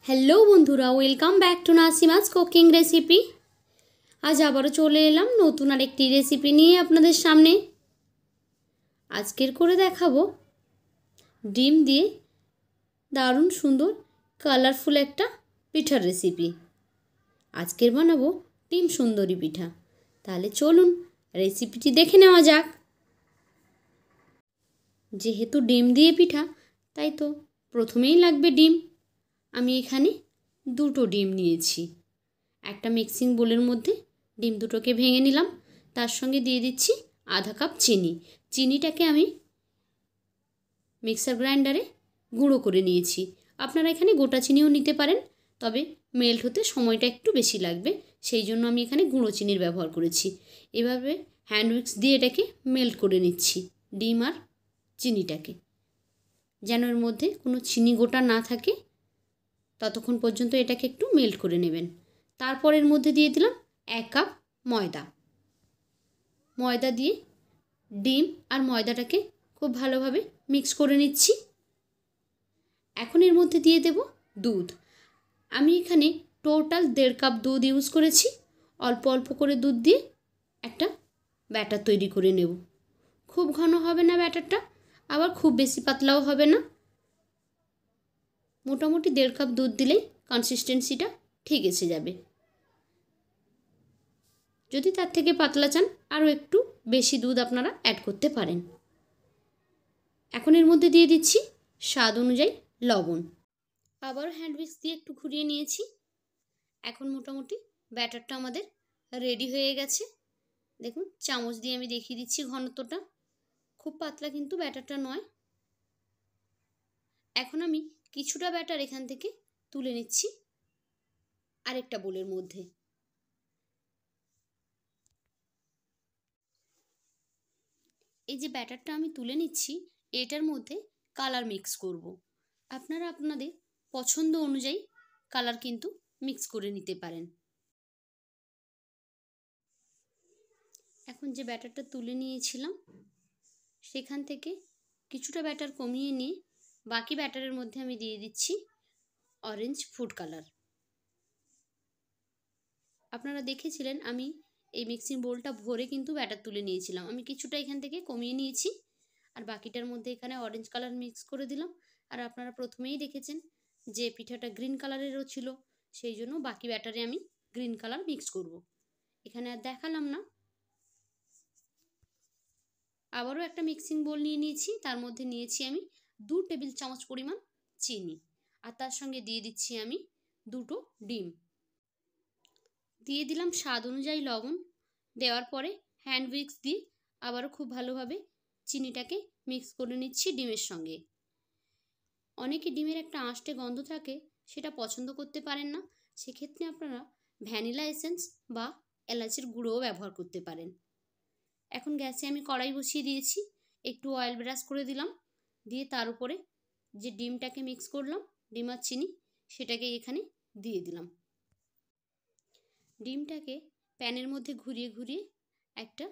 Hello বন্ধুরা, welcome back to Nasima's cooking recipe. আজ আবারও চলে এলাম নতুন আরেকটি রেসিপি নিয়ে আপনাদের সামনে। আজকের করে দেখাবো ডিম দিয়ে দারুণ সুন্দর কালারফুল একটা পিঠার রেসিপি। আজকের বানাবো ডিম সুন্দরী পিঠা। তাহলে চলুন রেসিপিটি দেখে নেওয়া যাক। যেহেতু ডিম দিয়ে পিঠা, তাই তো প্রথমেই লাগবে ডিম। আমি এখানে দুটো ডিম নিয়েছি। একটা মিক্সিং বোলের মধ্যে ডিম দুটোকে ভেঙে নিলাম। তার সঙ্গে দিয়ে দিচ্ছি আধা কাপ চিনি। চিনিটাকে আমি মিক্সার গ্রাইন্ডারে গুঁড়ো করে নিয়েছি। আপনারা এখানে গোটা চিনিও নিতে পারেন, তবে মেল্ট হতে সময়টা একটু বেশি লাগবে, সেই জন্য আমি এখানে গুঁড়ো চিনির ব্যবহার করেছি। এভাবে হ্যান্ড উইক্স দিয়ে এটাকে মেল্ট করে নিচ্ছি, ডিম আর চিনিটাকে, যেন এর মধ্যে কোনো চিনি গোটা না থাকে। ততক্ষণ পর্যন্ত এটাকে একটু মেল্ট করে নেবেন। তারপর এর মধ্যে দিয়ে দিলাম 1 কাপ ময়দা। ময়দা দিয়ে ডিম আর ময়দাটাকে খুব ভালোভাবে মিক্স করে নিচ্ছি। এখন এর মধ্যে দিয়ে দেব দুধ। আমি এখানে টোটাল 1.5 কাপ দুধ ইউজ করেছি। অল্প অল্প করে দুধ দিয়ে একটা ব্যাটার তৈরি করে নেব। খুব ঘন হবে না ব্যাটারটা, আবার খুব বেশি পাতলাও হবে না। মোটামুটি 1.5 কাপ দুধ দিলেই কনসিস্টেন্সিটা ঠিক এসে যাবে। যদি তার থেকে পাতলা চান, আরও একটু বেশি দুধ আপনারা অ্যাড করতে পারেন। এখন এর মধ্যে দিয়ে দিচ্ছি স্বাদ অনুযায়ী লবণ। আবার হ্যান্ড উইক্স দিয়ে একটু ঘুরিয়ে নিয়েছি। এখন মোটামুটি ব্যাটারটা আমাদের রেডি হয়ে গেছে। দেখুন, চামচ দিয়ে আমি দেখিয়ে দিচ্ছি ঘনত্বটা। খুব পাতলা কিন্তু ব্যাটারটা নয়। এখন আমি কিছুটা ব্যাটার এখান থেকে তুলে নিচ্ছি আরেকটা বোলের মধ্যে। এই যে ব্যাটারটা আমি তুলে নিচ্ছি, এটার মধ্যে কালার মিক্স করব। আপনারা আপনাদের পছন্দ অনুযায়ী কালার কিন্তু মিক্স করে নিতে পারেন। এখন যে ব্যাটারটা তুলে নিয়েছিলাম, সেখান থেকে কিছুটা ব্যাটার কমিয়ে নিয়ে বাকি ব্যাটারের মধ্যে আমি দিয়ে দিচ্ছি অরেঞ্জ ফুড কালার। আপনারা দেখেছিলেন আমি এই মিক্সিং বোলটা ভরে কিন্তু ব্যাটার তুলে নিয়েছিলাম। আমি কিছুটা এখান থেকে কমিয়ে নিয়েছি, আর বাকিটার মধ্যে এখানে অরেঞ্জ কালার মিক্স করে দিলাম। আর আপনারা প্রথমেই দেখেছেন যে পিঠাটা গ্রিন কালারেরও ছিল, সেই জন্য বাকি ব্যাটারে আমি গ্রিন কালার মিক্স করব। এখানে আর দেখালাম না। আবারও একটা মিক্সিং বোল নিয়ে নিয়েছি, তার মধ্যে নিয়েছি আমি 2 টেবিল চামচ পরিমাণ চিনি, আর তার সঙ্গে দিয়ে দিচ্ছি আমি দুটো ডিম। দিয়ে দিলাম স্বাদ অনুযায়ী লবণ। দেওয়ার পরে হ্যান্ড উইক্স দিয়ে আবারও খুব ভালোভাবে চিনিটাকে মিক্স করে নিচ্ছি ডিমের সঙ্গে। অনেকে ডিমের একটা আঁশটে গন্ধ থাকে, সেটা পছন্দ করতে পারেন না। সেক্ষেত্রে আপনারা ভ্যানিলা এসেন্স বা এলাচের গুঁড়োও ব্যবহার করতে পারেন। এখন গ্যাসে আমি কড়াই বসিয়ে দিয়েছি। একটু অয়েল ব্রাশ করে দিলাম, দিয়ে তার উপরে যে ডিমটাকে মিক্স করলাম, ডিম আর চিনি, সেটাকে এখানে দিয়ে দিলাম। ডিমটাকে প্যানের মধ্যে ঘুরিয়ে ঘুরিয়ে একটা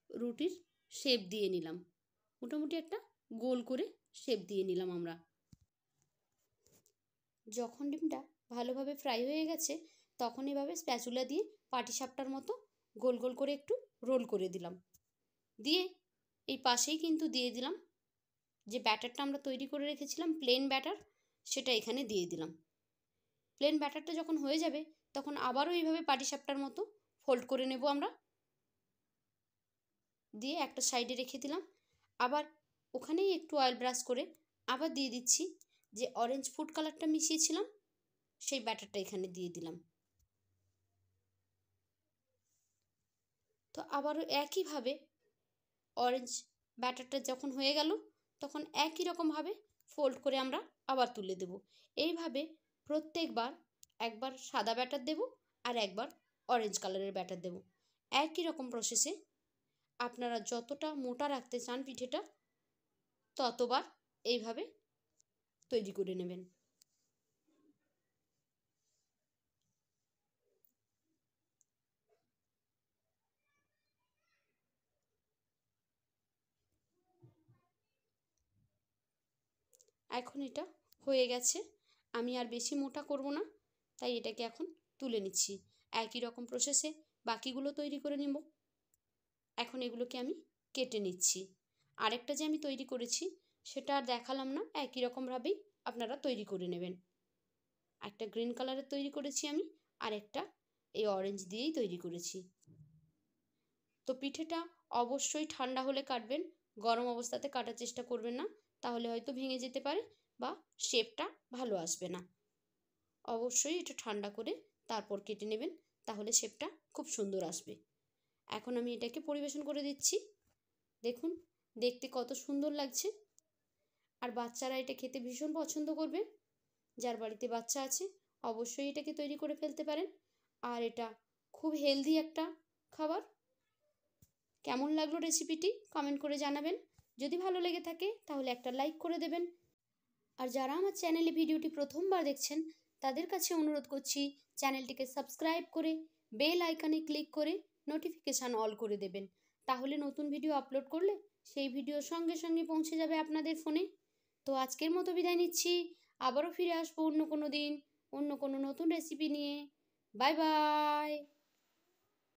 রুটির শেপ দিয়ে নিলাম। মোটামুটি একটা গোল করে শেপ দিয়ে নিলাম আমরা। যখন ডিমটা ভালোভাবে ফ্রাই হয়ে গেছে, তখন এভাবে স্প্যাচুলা দিয়ে পাটিসাপটার মতো গোল গোল করে একটু রোল করে দিলাম। দিয়ে এই পাশেই কিন্তু দিয়ে দিলাম যে ব্যাটারটা আমরা তৈরি করে রেখেছিলাম, প্লেন ব্যাটার, সেটা এখানে দিয়ে দিলাম। প্লেন ব্যাটারটা যখন হয়ে যাবে, তখন আবারও এইভাবে পাটিসাপটার মতো ফোল্ড করে নেব আমরা। দিয়ে একটা সাইডে রেখে দিলাম। আবার ওখানেই একটু অয়েল ব্রাশ করে আবার দিয়ে দিচ্ছি যে অরেঞ্জ ফুড কালারটা মিশিয়েছিলাম, সেই ব্যাটারটা এখানে দিয়ে দিলাম। তো আবারও একইভাবে অরেঞ্জ ব্যাটারটা যখন হয়ে গেল, তখন একই রকমভাবে ফোল্ড করে আমরা আবার তুলে দেব। এইভাবে প্রত্যেকবার একবার সাদা ব্যাটার দেব আর একবার অরেঞ্জ কালারের ব্যাটার দেব। একই রকম প্রসেসে আপনারা যতটা মোটা রাখতে চান পিঠেটা, ততবার এইভাবে তৈরি করে নেবেন। এখন এটা হয়ে গেছে। আমি আর বেশি মোটা করব না, তাই এটাকে এখন তুলে নিচ্ছি। একই রকম প্রসেসে বাকিগুলো তৈরি করে নেব। এখন এগুলোকে আমি কেটে নিচ্ছি। আরেকটা যে আমি তৈরি করেছি সেটা আর দেখালাম না, একই রকমভাবেই আপনারা তৈরি করে নেবেন। একটা গ্রিন কালারের তৈরি করেছি আমি, আর একটা এই অরেঞ্জ দিয়েই তৈরি করেছি। তো পিঠেটা অবশ্যই ঠান্ডা হলে কাটবেন, গরম অবস্থাতে কাটার চেষ্টা করবেন না, তাহলে হয়তো ভেঙে যেতে পারে বা শেপটা ভালো আসবে না। অবশ্যই এটা ঠান্ডা করে তারপর কেটে নেবেন, তাহলে শেপটা খুব সুন্দর আসবে। এখন আমি এটাকে পরিবেশন করে দিচ্ছি। দেখুন দেখতে কত সুন্দর লাগছে, আর বাচ্চারা এটা খেতে ভীষণ পছন্দ করবে। যার বাড়িতে বাচ্চা আছে অবশ্যই এটাকে তৈরি করে ফেলতে পারেন, আর এটা খুব হেলদি একটা খাবার। কেমন লাগলো রেসিপিটি কমেন্ট করে জানাবেন। যদি ভালো লেগে থাকে তাহলে একটা লাইক করে দেবেন। আর যারা আমার চ্যানেলে ভিডিওটি প্রথমবার দেখছেন তাদের কাছে অনুরোধ করছি চ্যানেলটিকে সাবস্ক্রাইব করে বেল আইকনে ক্লিক করে নোটিফিকেশান অল করে দেবেন। তাহলে নতুন ভিডিও আপলোড করলে সেই ভিডিও সঙ্গে সঙ্গে পৌঁছে যাবে আপনাদের ফোনে। তো আজকের মতো বিদায় নিচ্ছি, আবারও ফিরে আসবো অন্য কোনো দিন অন্য কোনো নতুন রেসিপি নিয়ে। Bye bye.